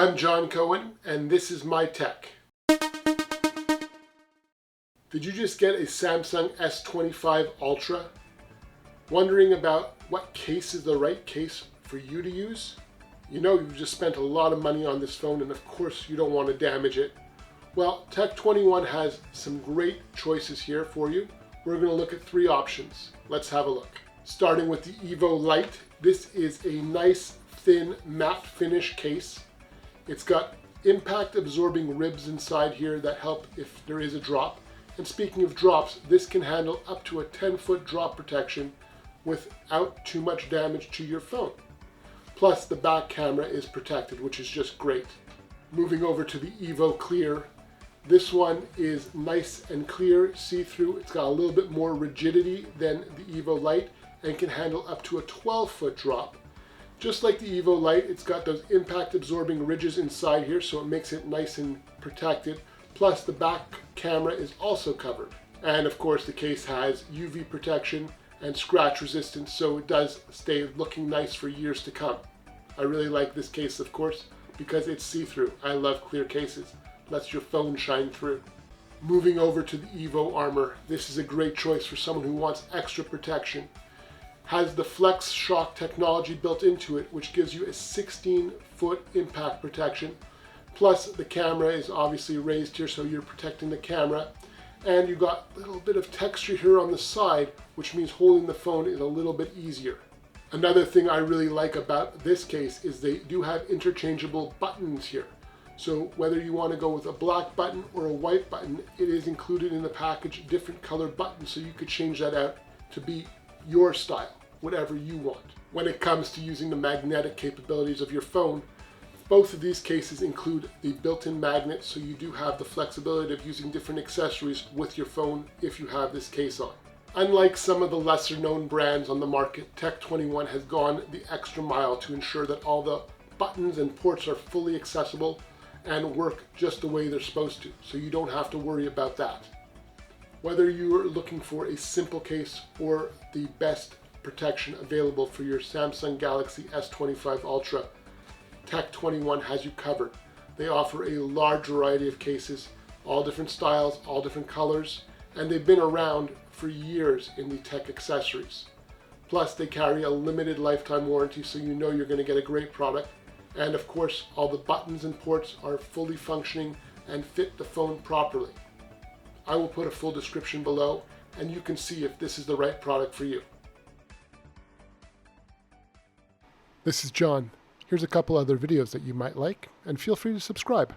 I'm John Cohen, and this is My Tech. Did you just get a Samsung S25 Ultra? Wondering about what case is the right case for you to use? You know you've just spent a lot of money on this phone, and of course you don't want to damage it. Well, Tech21 has some great choices here for you. We're going to look at three options. Let's have a look. Starting with the Evo Lite. This is a nice, thin, matte finish case. It's got impact absorbing ribs inside here that help if there is a drop. And speaking of drops, this can handle up to a 10-foot drop protection without too much damage to your phone. Plus the back camera is protected, which is just great. Moving over to the Evo Clear. This one is nice and clear, see-through. It's got a little bit more rigidity than the Evo Lite and can handle up to a 12-foot drop. Just like the Evo Lite, it's got those impact absorbing ridges inside here, so it makes it nice and protected. Plus the back camera is also covered. And of course the case has UV protection and scratch resistance, so it does stay looking nice for years to come. I really like this case, of course, because it's see-through. I love clear cases. Lets your phone shine through. Moving over to the Evo Armor. This is a great choice for someone who wants extra protection. Has the Flex Shock technology built into it, which gives you a 16-foot impact protection. Plus the camera is obviously raised here, so you're protecting the camera. And you've got a little bit of texture here on the side, which means holding the phone is a little bit easier. Another thing I really like about this case is they do have interchangeable buttons here. So whether you want to go with a black button or a white button, it is included in the package, different color buttons, so you could change that out to be your style, whatever you want. When it comes to using the magnetic capabilities of your phone, both of these cases include the built-in magnet, so you do have the flexibility of using different accessories with your phone if you have this case on. Unlike some of the lesser known brands on the market, Tech21 has gone the extra mile to ensure that all the buttons and ports are fully accessible and work just the way they're supposed to, so you don't have to worry about that. Whether you're looking for a simple case or the best protection available for your Samsung Galaxy S25 Ultra, Tech21 has you covered. They offer a large variety of cases, all different styles, all different colors, and they've been around for years in the tech accessories. Plus they carry a limited lifetime warranty, so you know you're going to get a great product. And of course, all the buttons and ports are fully functioning and fit the phone properly. I will put a full description below, and you can see if this is the right product for you. This is John. Here's a couple other videos that you might like, and feel free to subscribe.